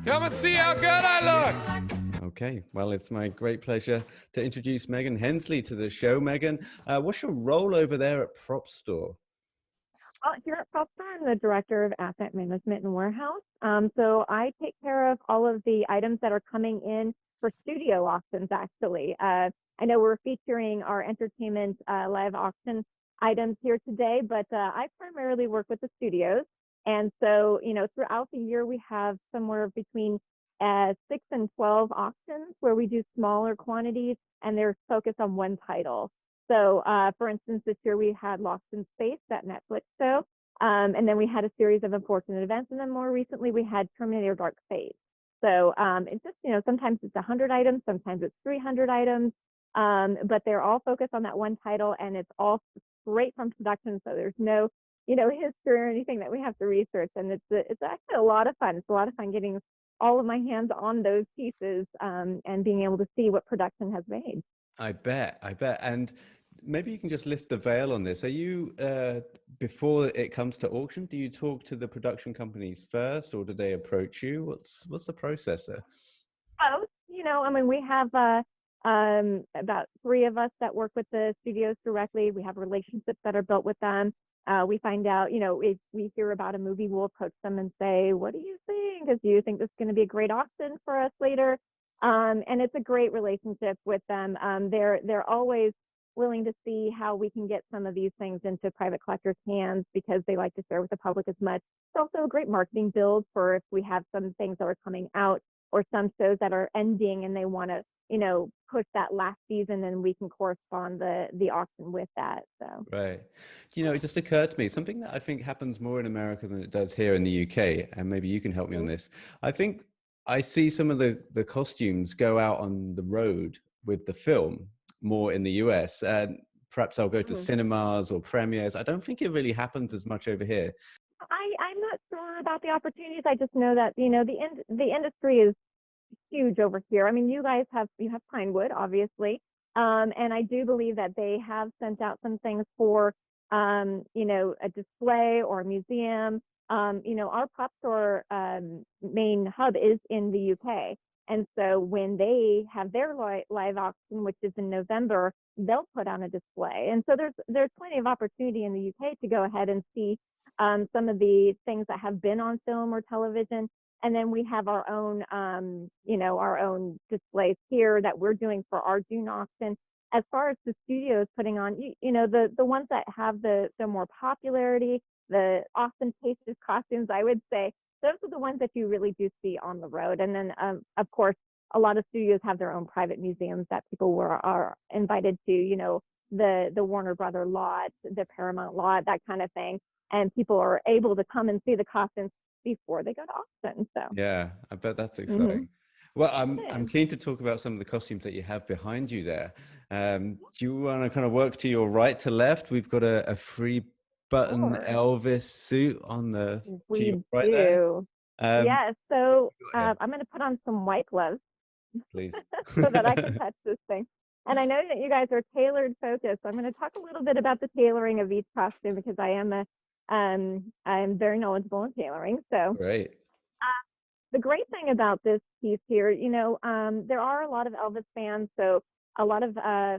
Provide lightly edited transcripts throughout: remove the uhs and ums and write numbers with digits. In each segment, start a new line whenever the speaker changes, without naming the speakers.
Come and see how good I look.
Okay, well, it's my great pleasure to introduce Maegen Hensley to the show. Maegen, what's your role over there at Prop Store?
Well, here at Presley, I'm the director of asset management and warehouse. So I take care of all of the items that are coming in for studio auctions, actually. I know we're featuring our entertainment live auction items here today, but I primarily work with the studios. And so, throughout the year, we have somewhere between 6 and 12 auctions where we do smaller quantities and they're focused on one title. So, for instance, this year we had Lost in Space, that Netflix show, and then we had a series of unfortunate events, and then more recently we had Terminator Dark Fate. So it's just, sometimes it's 100 items, sometimes it's 300 items, but they're all focused on that one title, and it's all straight from production, so there's no, history or anything that we have to research, and it's actually a lot of fun. It's a lot of fun getting all of my hands on those pieces and being able to see what production has made.
I bet. And maybe you can just lift the veil on this. Are you, before it comes to auction, do you talk to the production companies first, or do they approach you? What's the process there?
Both, we have about 3 of us that work with the studios directly. We have relationships that are built with them. We find out, if we hear about a movie, we'll approach them and say, what do you think? Because you think this is going to be a great auction for us later? And it's a great relationship with them. They're always willing to see how we can get some of these things into private collectors' hands because they like to share with the public as much. It's also a great marketing build for if we have some things that are coming out or some shows that are ending and they want to, push that last season, and we can correspond the auction with that. So
Right. It just occurred to me something that I think happens more in America than it does here in the UK, and maybe you can help me on this. I think I see some of the costumes go out on the road with the film more in the US, and perhaps I'll go to
Mhm.
cinemas or premieres. I don't think it really happens as much over here.
I'm not sure about the opportunities. I just know that the industry is huge over here. I mean, you have Pinewood, obviously, and I do believe that they have sent out some things for a display or a museum. Our prop store main hub is in the UK, and so when they have their live auction, which is in November, they'll put on a display. And so there's plenty of opportunity in the UK to go ahead and see some of the things that have been on film or television. And then we have our own, our own displays here that we're doing for our June auction. As far as the studios putting on, the ones that have the more popularity, the ostentatious costumes, I would say, those are the ones that you really do see on the road. And then, of course, a lot of studios have their own private museums that people are invited to, the Warner Brother lot, the Paramount lot, that kind of thing. And people are able to come and see the costumes before they go to auction. So
Yeah, I bet that's
mm-hmm.
exciting. Well, I'm keen to talk about some of the costumes that you have behind you there. Do you want to kind of work to your right to left? We've got a free button
Sure.
Elvis suit on to your
We
right there.
do.
Um,
Yes. So
go ahead,
I'm going to put on some white gloves
please.
so that I can touch this thing. And I know that you guys are tailored focused. So I'm going to talk a little bit about the tailoring of each costume because I'm very knowledgeable in tailoring. So
Great.
the great thing about this piece here, there are a lot of Elvis fans, so a lot of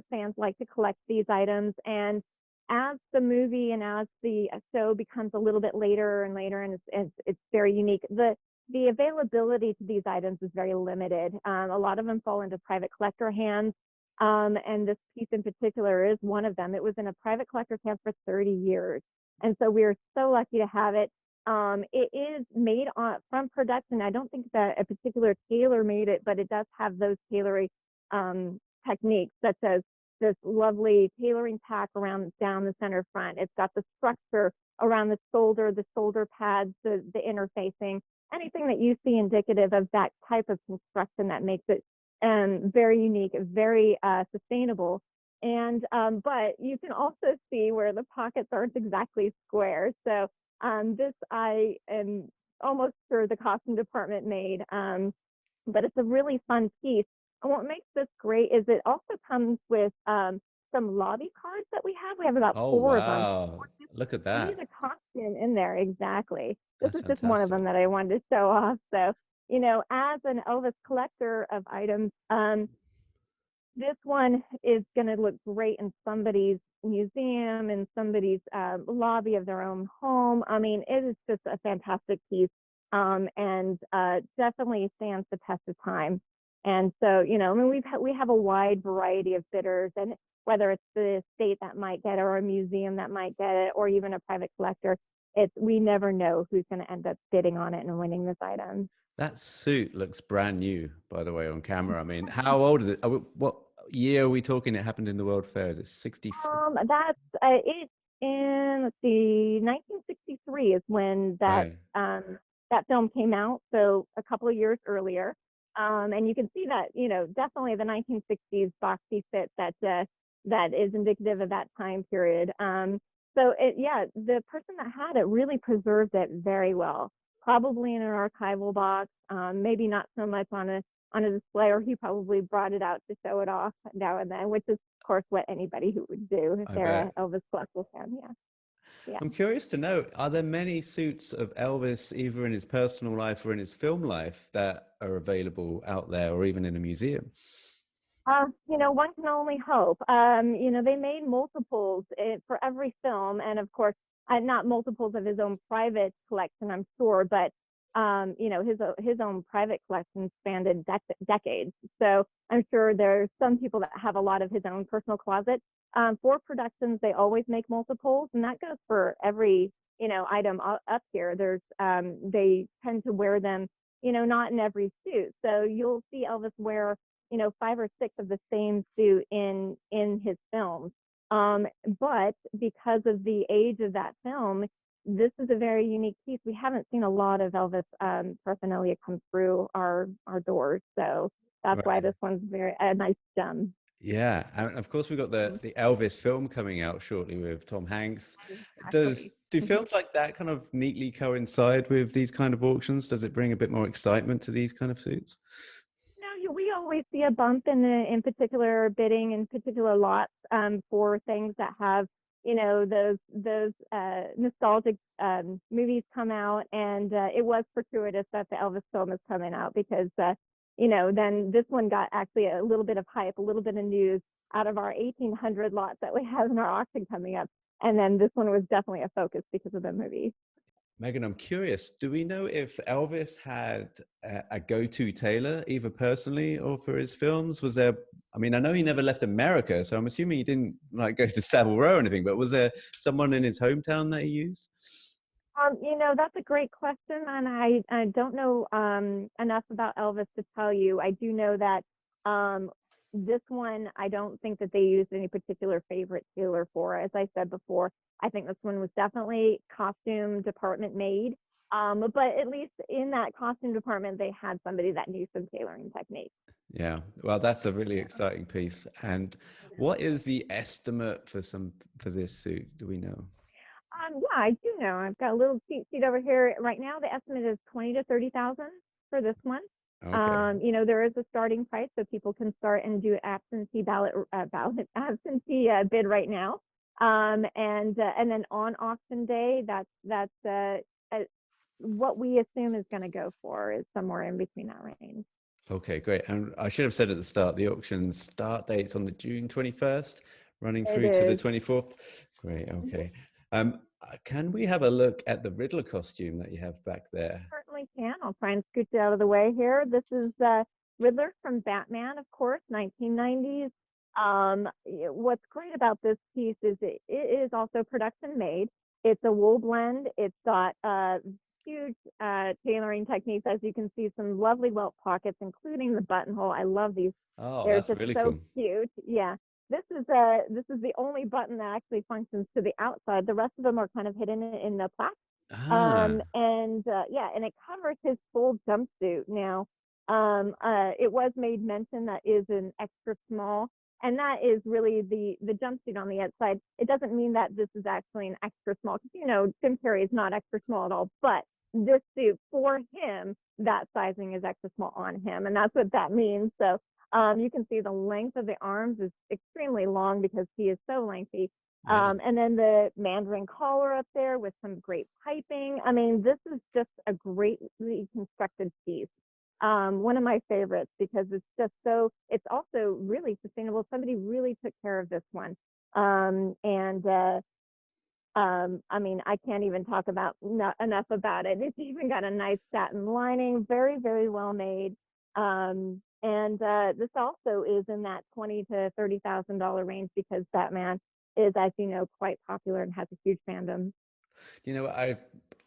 fans like to collect these items. And as the movie and as the show becomes a little bit later and later, and it's very unique, the availability to these items is very limited. A lot of them fall into private collector hands, and this piece in particular is one of them. It was in a private collector's hands for 30 years, and so we're so lucky to have it. It is made from production. I don't think that a particular tailor made it, but it does have those tailoring techniques, such as this lovely tailoring tack around down the center front. It's got the structure around the shoulder pads, the interfacing, anything that you see indicative of that type of construction that makes it very unique, very sustainable. And but you can also see where the pockets aren't exactly square. So this I am almost sure the costume department made, but it's a really fun piece. And what makes this great is it also comes with some lobby cards that we have. We have about
Oh,
4 of them.
wow. Look at
See
that.
the costume in there, exactly. This
That's
is just one of
fantastic.
them that I wanted to show off. So, as an Elvis collector of items, this one is going to look great in somebody's museum, in somebody's lobby of their own home. I mean, it is just a fantastic piece, and definitely stands the test of time. And so, I mean, we have a wide variety of bidders, and whether it's the state that might get it, or a museum that might get it, or even a private collector, we never know who's going to end up bidding on it and winning this item.
That suit looks brand new, by the way, on camera. I mean, how old is it? What year are we talking? It happened in the World Fair. Is it 64?
That's it's in, let's see, 1963 is when
Right.
that film came out. So a couple of years earlier, and you can see that definitely the 1960s boxy fit that is indicative of that time period. So the person that had it really preserved it very well. Probably in an archival box, maybe not so much on a display, or he probably brought it out to show it off now and then, which is of course what anybody who would do if
I
they're an
bet.
Elvis collector fan. Yeah.
I'm curious to know, are there many suits of Elvis, either in his personal life or in his film life, that are available out there or even in a museum?
One can only hope. They made multiples for every film, and of course, not multiples of his own private collection, I'm sure, but his own private collection spanned decades. So I'm sure there's some people that have a lot of his own personal closet. For productions, they always make multiples, and that goes for every item up here. They tend to wear them, not in every suit. So you'll see Elvis wear 5 or 6 of the same suit in his films. But because of the age of that film, this is a very unique piece. We haven't seen a lot of Elvis paraphernalia come through our doors, so that's why
Right.
this one's a nice gem.
Yeah, and of course we've got the Elvis film coming out shortly with Tom Hanks.
Exactly.
Do films like that kind of neatly coincide with these kind of auctions? Does it bring a bit more excitement to these kind of suits?
No, we always see a bump in particular bidding in particular lots for things that have those nostalgic movies come out, and it was fortuitous that the Elvis film is coming out because then this one got actually a little bit of hype, a little bit of news out of our 1,800 lots that we have in our auction coming up, and then this one was definitely a focus because of the movie.
Megan, I'm curious, do we know if Elvis had a go-to tailor, either personally or for his films? Was there, I mean, I know he never left America, so I'm assuming he didn't like go to Savile Row or anything, but was there someone in his hometown that he used?
That's a great question, and I don't know enough about Elvis to tell you. I do know that this one, I don't think that they used any particular favorite tailor for. As I said before, I think this one was definitely costume department made. But at least in that costume department, they had somebody that knew some tailoring techniques.
Yeah, well, that's a really exciting piece. And what is the estimate for this suit? Do we know?
Yeah, I do know. I've got a little cheat sheet over here. Right now, the estimate is 20 to 30,000 for this one.
Okay.
There is a starting price, so people can start and do absentee bid right now. And then on auction day, that's what we assume is going to go for is somewhere in between that range.
Okay, great. And I should have said at the start, the auction start date's on the June 21st, running
It
through to the
is.
24th. Great, okay. Can we have a look at the Riddler costume that you have back there?
Certainly can. I'll try and scoot it out of the way here. This is Riddler from Batman, of course, 1990s. What's great about this piece is it is also production made. It's a wool blend. It's got huge tailoring techniques. As you can see, some lovely welt pockets, including the buttonhole. I love these.
Oh,
They're
that's
just
really
so
cool.
cute. Yeah. This is the only button that actually functions to the outside. The rest of them are kind of hidden in the plaque.
Ah,
And it covers his full jumpsuit. Now, it was made mention that is an extra small, and that is really the jumpsuit on the outside. It doesn't mean that this is actually an extra small, because Jim Carrey is not extra small at all. But this suit for him, that sizing is extra small on him, and that's what that means. So you can see the length of the arms is extremely long because he is so lengthy.
yeah.
And then the Mandarin collar up there with some great piping. I mean, this is just a greatly constructed piece. one of my favorites because it's also really sustainable. Somebody really took care of this one. And I mean, I can't even talk about enough about it. It's even got a nice satin lining, very, very well made. And this also is in that $20,000 to $30,000 range because Batman is, as you know, quite popular and has a huge fandom.
You know,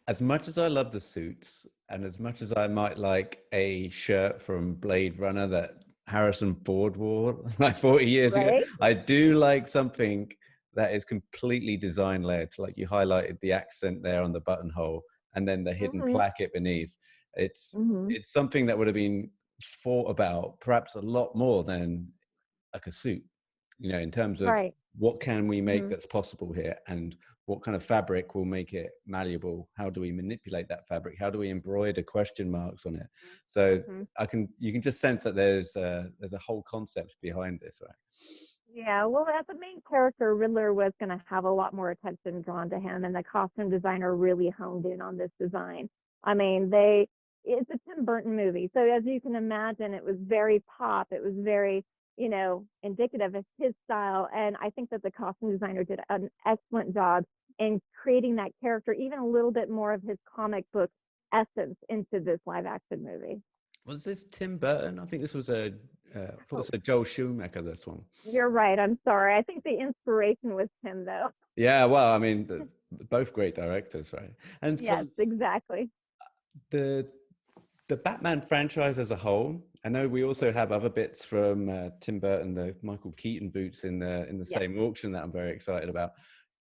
as much as I love the suits, and as much as I might like a shirt from Blade Runner that Harrison Ford wore like 40 years ago,
Right?
I do like something that is completely design led. Like you highlighted the accent there on the buttonhole, and then the hidden
Mm-hmm.
placket beneath. It's
Mm-hmm.
it's something that would have been thought about perhaps a lot more than like a suit, you know, in terms of
Right.
what can we make
Mm-hmm.
that's possible here, and what kind of fabric will make it malleable. How do we manipulate that fabric? How do we embroider question marks on it? So
Mm-hmm.
you can just sense that there's a whole concept behind this, right?
Yeah, well, as a main character, Riddler was going to have a lot more attention drawn to him, and the costume designer really honed in on this design. I mean, it's a Tim Burton movie, so as you can imagine, it was very pop. It was very, indicative of his style, and I think that the costume designer did an excellent job in creating that character, even a little bit more of his comic book essence into this live action movie.
Was this Tim Burton? I think this was I thought it was a Joel Schumacher, this one.
You're right. I'm sorry. I think the inspiration was Tim, though.
Yeah, well, I mean, both great directors, right? And
Yes,
so
exactly.
the the Batman franchise as a whole, I know we also have other bits from Tim Burton, the Michael Keaton boots in the
Yes.
same auction that I'm very excited about.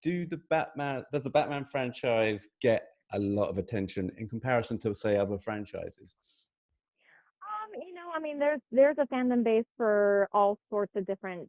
Does the Batman franchise get a lot of attention in comparison to, say, other franchises?
I mean, there's a fandom base for all sorts of different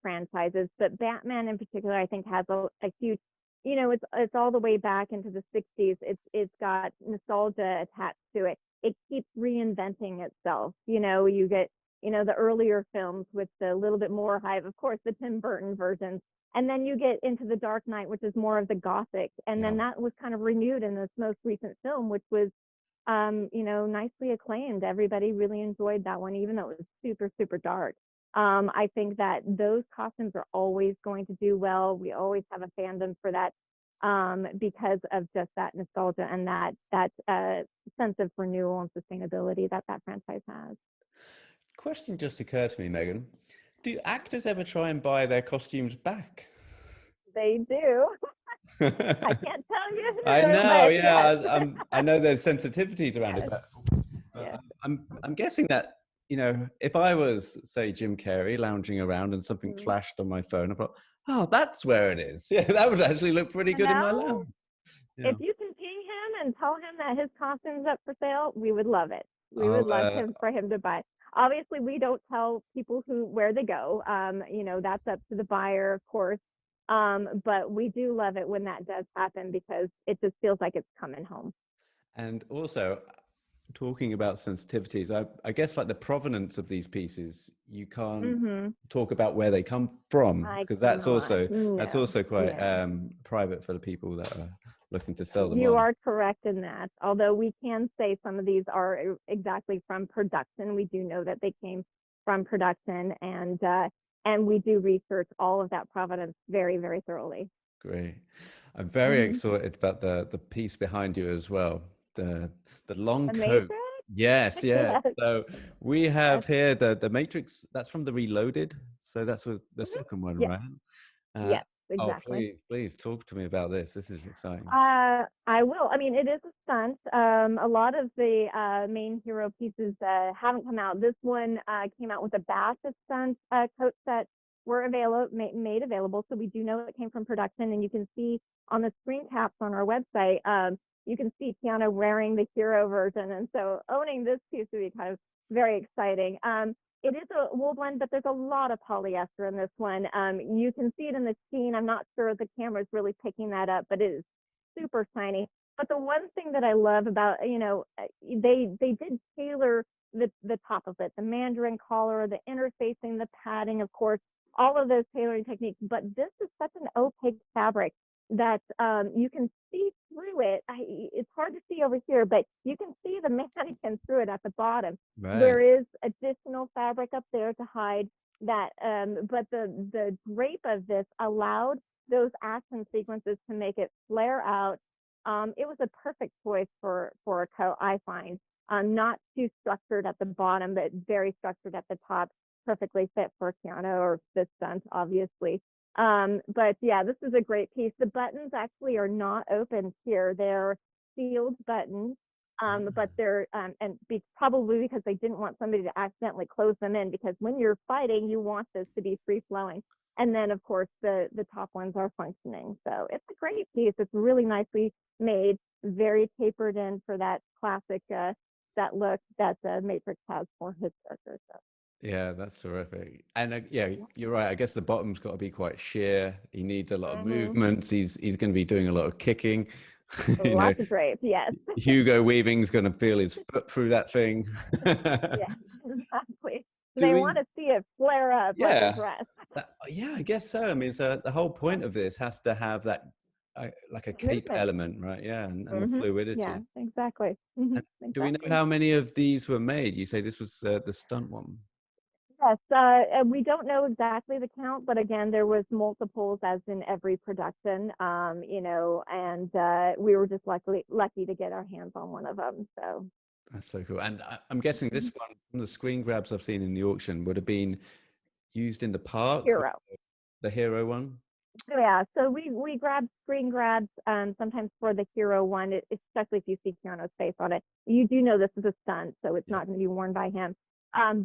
franchises, but Batman in particular, I think, has a huge, it's all the way back into the '60s. It's got nostalgia attached to it. It keeps reinventing itself. You get, the earlier films with the little bit more hype, of course, the Tim Burton versions. And then you get into the Dark Knight, which is more of the gothic. And then that was kind of renewed in this most recent film, which was nicely acclaimed. Everybody really enjoyed that one, even though it was super, super dark. I think that those costumes are always going to do well. We always have a fandom for that because of just that nostalgia and that sense of renewal and sustainability that franchise has.
Question just occurred to me, Megan. Do actors ever try and buy their costumes back?
They do. I can't tell you who,
I know,
but
yeah.
yes.
I know there's sensitivities around it,
Yes.
but
Yes.
I'm guessing that, if I was, say, Jim Carrey lounging around and something
Mhm.
flashed on my phone, I thought, oh, that's where it is. Yeah, that would actually look pretty good in my lounge. Yeah.
If you can ping him and tell him that his costume's up for sale, we would love it. We would
I'll,
love for him to buy. Obviously, we don't tell people where they go. That's up to the buyer, of course. But we do love it when that does happen because it just feels like it's coming home.
and also, talking about sensitivities, I guess like the provenance of these pieces, you can't talk about where they come from,
I
because
cannot.
that's
No.
also quite
No.
private for the people that are looking to sell them
You
on.
are correct in that. Although we can say some of these are exactly from production. We do know that they came from production, and we do research all of that provenance very, very thoroughly.
Great. I'm very excited about the piece behind you as well. The long
The
coat.
Matrix?
Yes, yeah.
Yes.
So we
Yes.
have here the Matrix. That's from the Reloaded. So that's with the
Mhm.
second one,
Yes.
right? Uh,
Yes.
oh,
Exactly.
please talk to me about this. This is exciting.
I will. I mean, it is a stunt. A lot of the main hero pieces haven't come out. This one came out with a batch of stunt coats that were made available. So we do know it came from production, and you can see on the screen caps on our website. You can see Tiana wearing the hero version, and so owning this piece would be kind of very exciting. It is a wool blend, but there's a lot of polyester in this one. You can see it in the sheen. I'm not sure the camera is really picking that up, but it is super shiny. But the one thing that I love about, they did tailor the top of it, the mandarin collar, the interfacing, the padding, of course, all of those tailoring techniques. But this is such an opaque fabric that you can see through it, it's hard to see over here, but you can see the mannequin through it at the bottom.
Right.
There is additional fabric up there to hide that, but the drape of this allowed those action sequences to make it flare out. It was a perfect choice for a coat, I find. Not too structured at the bottom, but very structured at the top. Perfectly fit for Keanu or the Stunt, obviously. But yeah, this is a great piece. The buttons actually are not open here. They're sealed buttons. But they're probably because they didn't want somebody to accidentally close them in, because when you're fighting, you want this to be free flowing. And then of course the top ones are functioning. So it's a great piece. It's really nicely made, very tapered in for that classic that look that the Matrix has for his character. So.
Yeah, that's terrific. And yeah, you're right. I guess the bottom's got to be quite sheer. He needs a lot of movements. He's going to be doing a lot of kicking.
Lots of drape, yes.
Hugo Weaving's going to feel his foot through that thing.
Yeah, exactly. They want to see it flare up like a dress.
Yeah, I guess so. I mean, so the whole point of this has to have that like a cape element, right? Yeah, and the fluidity.
Yeah, exactly.
Exactly. Do we know how many of these were made? You say this was the Stunt one.
Yes, we don't know exactly the count, but again, there was multiples as in every production, you know, and we were just lucky to get our hands on one of them. So
that's so cool. And I'm guessing this one, from the screen grabs I've seen in the auction, would have been used in the park.
Hero.
The Hero one.
Yeah, so we grabbed screen grabs sometimes for the Hero one, especially if you see Keanu's face on it. You do know this is a stunt, so it's not going to be worn by him.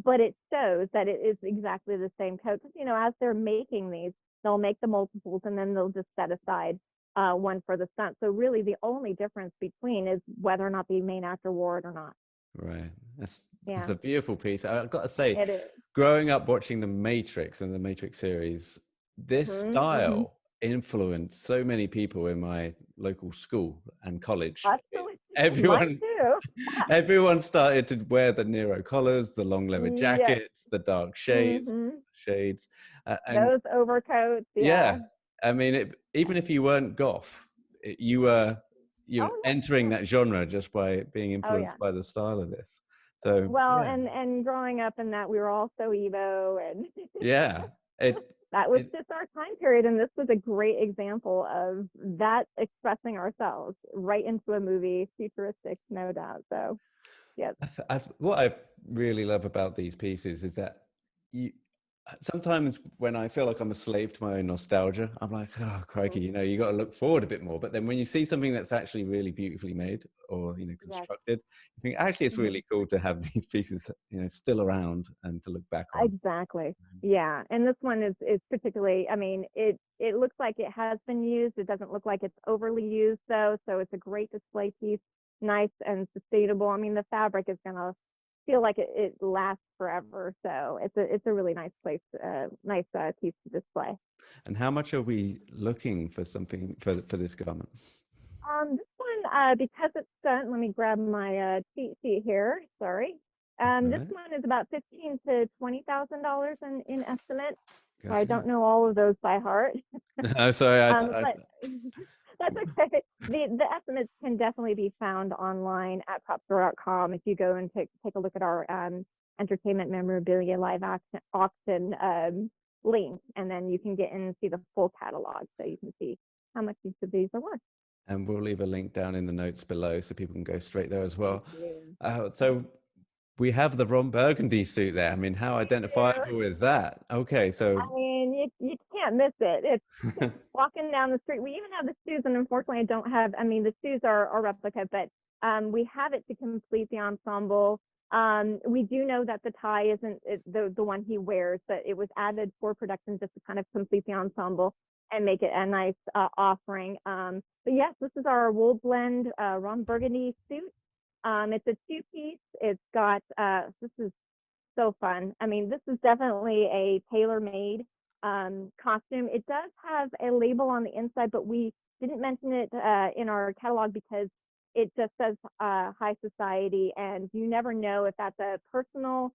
But it shows that it is exactly the same coat. Because, you know, as they're making these, they'll make the multiples and then they'll just set aside one for the Stunt. So really the only difference between is whether or not the main actor wore it or not.
Right. That's a beautiful piece. I've got to say,
it is.
Growing up watching The Matrix and the Matrix series, this style influenced so many people in my local school and college.
Absolutely.
Everyone started to wear the Nero collars, the long leather jackets, the dark shades, and
those overcoats.
Yeah, I mean, even if you weren't goth, you were entering that genre just by being influenced by the style of this. So
and growing up in that, we were all so emo and that was just our time period, and this was a great example of that expressing ourselves right into a movie, futuristic, no doubt. So, yeah.
What I really love about these pieces is that sometimes when I feel like I'm a slave to my own nostalgia, I'm like, oh, crikey, you know, you got to look forward a bit more. But then when you see something that's actually really beautifully made or, you know, constructed, you think actually it's really cool to have these pieces, you know, still around and to look back on.
Exactly. Yeah. And this one is particularly, I mean, it looks like it has been used. It doesn't look like it's overly used though. So it's a great display piece, nice and sustainable. I mean, the fabric is going to feel like it lasts forever. So it's a really nice piece to display.
And how much are we looking for something for this garment?
This one, because it's Stunt, let me grab my cheat sheet here. Sorry. This one is about $15,000 to $20,000 in estimate. Gotcha. I don't know all of those by heart.
No, sorry.
That's okay. The estimates can definitely be found online at propstore.com. If you go and take a look at our entertainment memorabilia live auction link, and then you can get in and see the full catalog, so you can see how much each of these are worth.
And we'll leave a link down in the notes below so people can go straight there as well. So we have the Ron Burgundy suit there. I mean, how identifiable is that? Okay, so
I mean, you can't miss it. It's walking down the street. We even have the shoes, and unfortunately, I don't have. I mean, the shoes are replica, but we have it to complete the ensemble. We do know that the tie isn't the one he wears, but it was added for production just to kind of complete the ensemble and make it a nice offering. But yes, this is our wool blend Ron Burgundy suit. It's a two-piece. It's got, this is so fun. I mean, this is definitely a tailor-made costume. It does have a label on the inside, but we didn't mention it in our catalog because it just says High Society, and you never know if that's a personal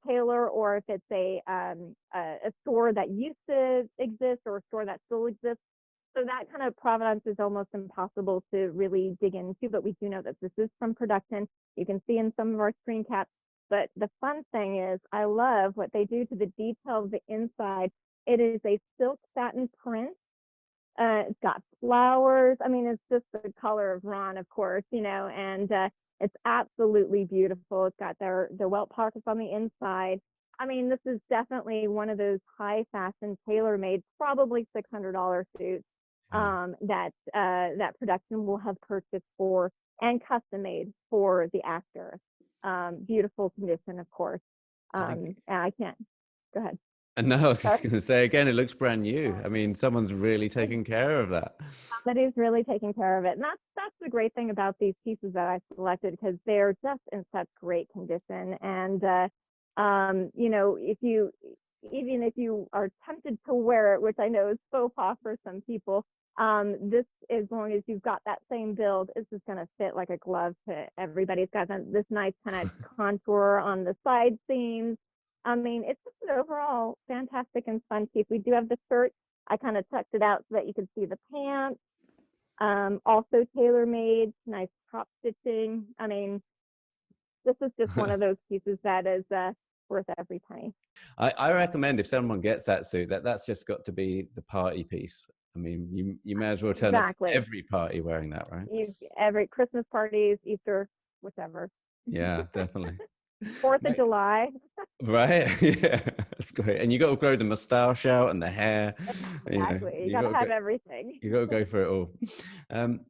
tailor or if it's a store that used to exist or a store that still exists. So that kind of provenance is almost impossible to really dig into, but we do know that this is from production. You can see in some of our screen caps. But the fun thing is, I love what they do to the detail of the inside. It is a silk satin print. It's got flowers. I mean, it's just the color of Ron, of course, and it's absolutely beautiful. It's got their welt pockets on the inside. I mean, this is definitely one of those high fashion, tailor made, probably $600 suits that production will have purchased for and custom made for the actor. Beautiful condition, of course. And I can't. Go ahead.
And no, I was just going to say again, it looks brand new. I mean, someone's really taking care of that.
Somebody's really taking care of it, and that's the great thing about these pieces that I selected, because they're just in such great condition. And even if you are tempted to wear it, which I know is faux pas for some people, this, as long as you've got that same build, it's just going to fit like a glove to everybody. It's got this nice kind of contour on the side seams. I mean, it's just an overall fantastic and fun piece. We do have the skirt. I kind of tucked it out so that you could see the pants. Also tailor-made, nice top stitching. I mean, this is just one of those pieces that is worth every penny.
I recommend, if someone gets that suit, that's just got to be the party piece. I mean, you may as well turn up every party wearing that, right?
Every Christmas parties, Easter, whichever.
Yeah, definitely.
4th of July.
Right? Yeah, that's great. And you got to grow the mustache out and the hair.
Exactly. You got to have everything.
You got to go for it all.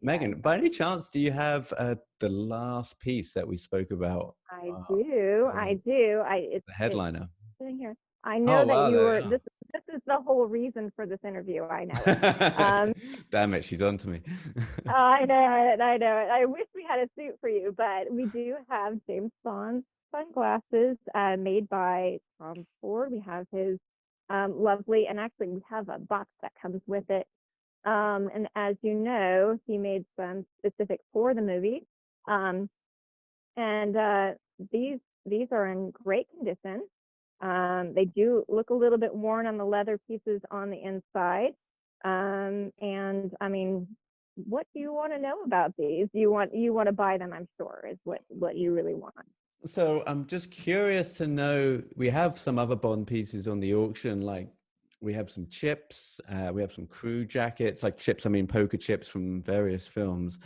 Maegen, by any chance, do you have the last piece that we spoke about?
I do.
It's the headliner.
It's sitting here. I know that you were. This is the whole reason for this interview. I know.
Damn it, she's on to me.
I know it. I wish we had a suit for you, but we do have James Bond's sunglasses made by Tom Ford. We have his lovely, and actually we have a box that comes with it. And as you know, he made some specific for the movie. And these are in great condition. They do look a little bit worn on the leather pieces on the inside. And I mean, what do you want to know about these? You want to buy them, I'm sure, is what you really want.
So I'm just curious to know, we have some other Bond pieces on the auction, like we have some chips, we have some crew jackets, like chips, I mean poker chips from various films.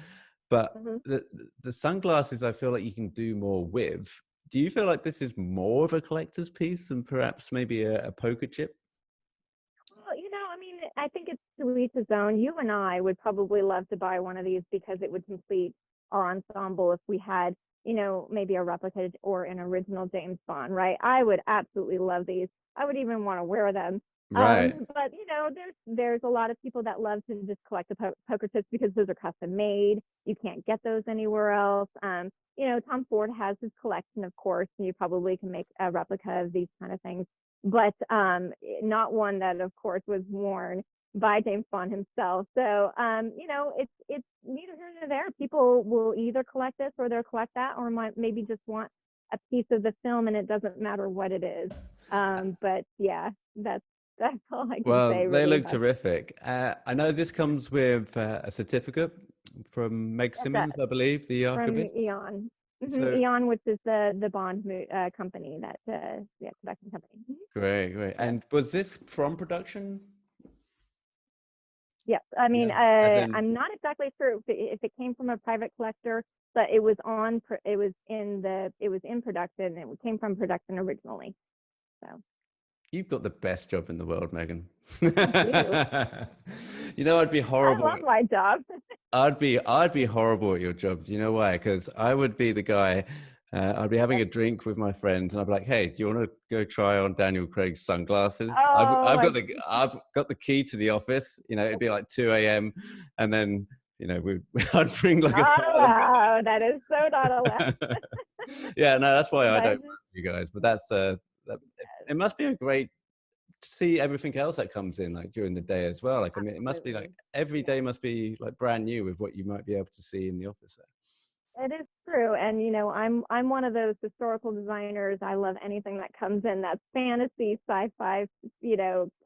But the sunglasses, I feel like you can do more with. Do you feel like this is more of a collector's piece than perhaps maybe a poker chip?
Well, I mean, I think it's to each his own. You and I would probably love to buy one of these because it would complete our ensemble if we had, maybe a replica or an original James Bond, right? I would absolutely love these. I would even want to wear them.
Right.
But there's a lot of people that love to just collect the poker chips because those are custom made. You can't get those anywhere else. Tom Ford has his collection, of course, and you probably can make a replica of these kind of things, but not one that, of course, was worn by James Bond himself. So, it's neither here nor there. People will either collect this or they'll collect that, or might maybe just want a piece of the film, and it doesn't matter what it is. But yeah, that's all I can say.
Well, they
really
look terrific. I know this comes with a certificate from Meg Simmons, I believe, the archivist.
From Eon.
So,
Eon, which is the Bond company, that production company.
Great. And was this from production?
Yes, I mean, I'm not exactly sure if it came from a private collector, but it was in production. It came from production originally. So.
You've got the best job in the world, Maegen.
Thank you.
I'd be horrible.
I love my job.
I'd be horrible at your job. Do you know why? Because I would be the guy. I'd be having a drink with my friends, and I'd be like, "Hey, do you want to go try on Daniel Craig's sunglasses? I've got the key to the office. It'd be like 2 a.m. and then I'd bring like
Oh, that is so not allowed.
Yeah, no, that's why I don't work with you guys. But that's it must be a great to see everything else that comes in like during the day as well. Like, I mean, it must be like every day must be like brand new with what you might be able to see in the office there.
It is true. And, I'm one of those historical designers. I love anything that comes in that's fantasy, sci-fi,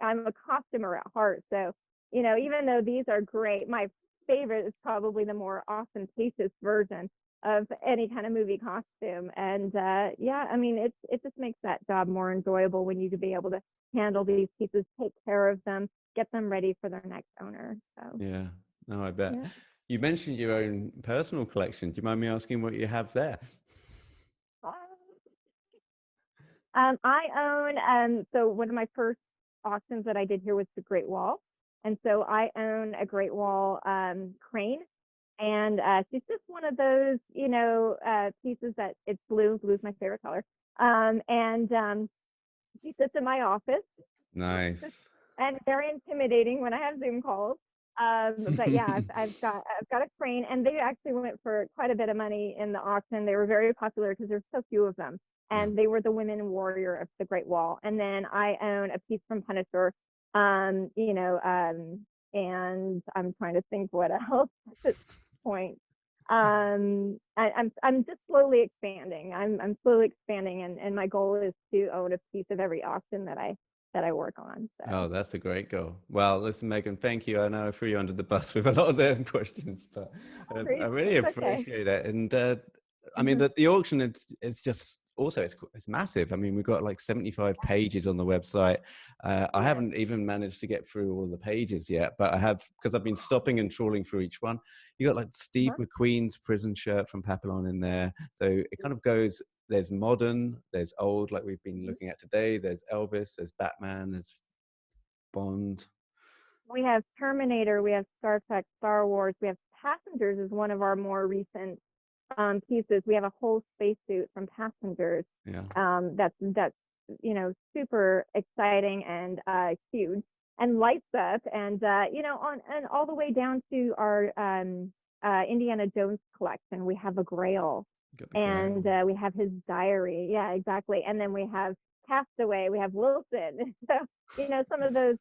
I'm a costumer at heart. So even though these are great, my favorite is probably the more ostentatious version of any kind of movie costume. And it just makes that job more enjoyable when you can be able to handle these pieces, take care of them, get them ready for their next owner. So
Yeah, no, I bet.
yeah.
You mentioned your own personal collection. Do you mind me asking what you have there?
I own, so one of my first auctions that I did here was the Great Wall. And so I own a Great Wall crane. And she's just one of those, pieces that it's blue. Blue is my favorite color. She sits in my office.
Nice.
And very intimidating when I have Zoom calls. But yeah, I've got a crane, and they actually went for quite a bit of money in the auction. They were very popular because there's so few of them, and they were the women warrior of the Great Wall. And then I own a piece from Punisher, and I'm trying to think what else at this point. I'm just slowly expanding. I'm slowly expanding, and my goal is to own a piece of every auction that I work on. So.
Oh, that's a great goal. Well, listen, Maegen, thank you. I know I threw you under the bus with a lot of them questions, but I really appreciate it. And I mean, the auction, it's just also, it's massive. I mean, we've got like 75 pages on the website. I haven't even managed to get through all the pages yet, but I have, because I've been stopping and trawling through each one. You got like Steve McQueen's prison shirt from Papillon in there. So it kind of goes, there's modern, there's old, like we've been looking at today. There's Elvis, there's Batman, there's Bond.
We have Terminator, we have Star Trek, Star Wars, we have Passengers is one of our more recent pieces. We have a whole spacesuit from Passengers.
Yeah.
That's super exciting and huge and lights up, and and all the way down to our Indiana Jones collection. We have a Grail. And we have his diary. Yeah, exactly. And then we have Castaway. We have Wilson. So, some of those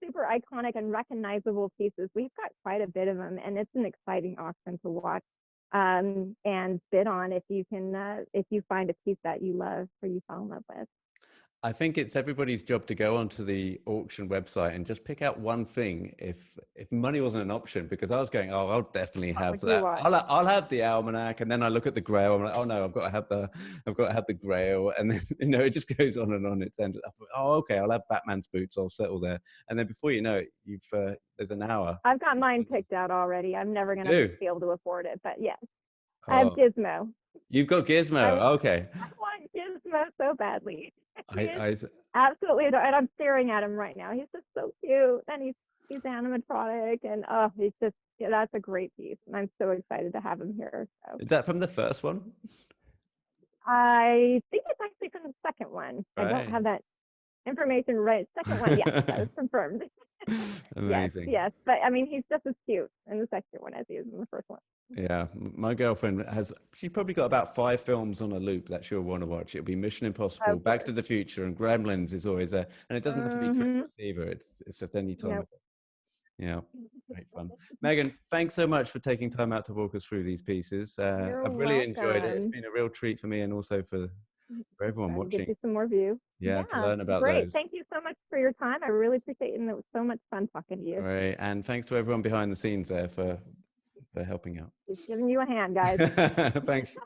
super iconic and recognizable pieces. We've got quite a bit of them, and it's an exciting auction to watch and bid on if you find a piece that you love or you fall in love with.
I think it's everybody's job to go onto the auction website and just pick out one thing if money wasn't an option, because I was going, oh, I'll definitely have that. I'll have the almanac, and then I look at the Grail. I'm like, oh no, I've got to have the Grail, and then it just goes on and on. It's ended up. Oh, okay, I'll have Batman's boots. I'll settle there, and then before you know it, there's an hour.
I've got mine picked out already. I'm never gonna be able to afford it, but yes, I have Gizmo.
You've got Gizmo. Okay.
I want Gizmo so badly.
I
absolutely adore, and I'm staring at him right now. He's just so cute, and he's animatronic, and he's just that's a great piece, and I'm so excited to have him here. So. Is
that from the first one?
I think it's actually from the second one. Right. I don't have that information right. Second one, yes, that is confirmed.
Amazing.
Yes, but I mean, he's just as cute in the second one as he is in the first one.
Yeah, my girlfriend she's probably got about 5 films on a loop that she'll want to watch. It'll be Mission Impossible, Back to the Future, and Gremlins is always there. And it doesn't have to be Christmas either. It's just any time. Nope. Yeah, great fun. Maegen, thanks so much for taking time out to walk us through these pieces. I've really enjoyed it. It's been a real treat for me, and also for everyone watching.
Get you some more view.
Yeah, to learn about those.
Thank you so much for your time. I really appreciate it, and it was so much fun talking to you.
Great, and thanks to everyone behind the scenes there for helping out.
Just giving you a hand, guys.
Thanks.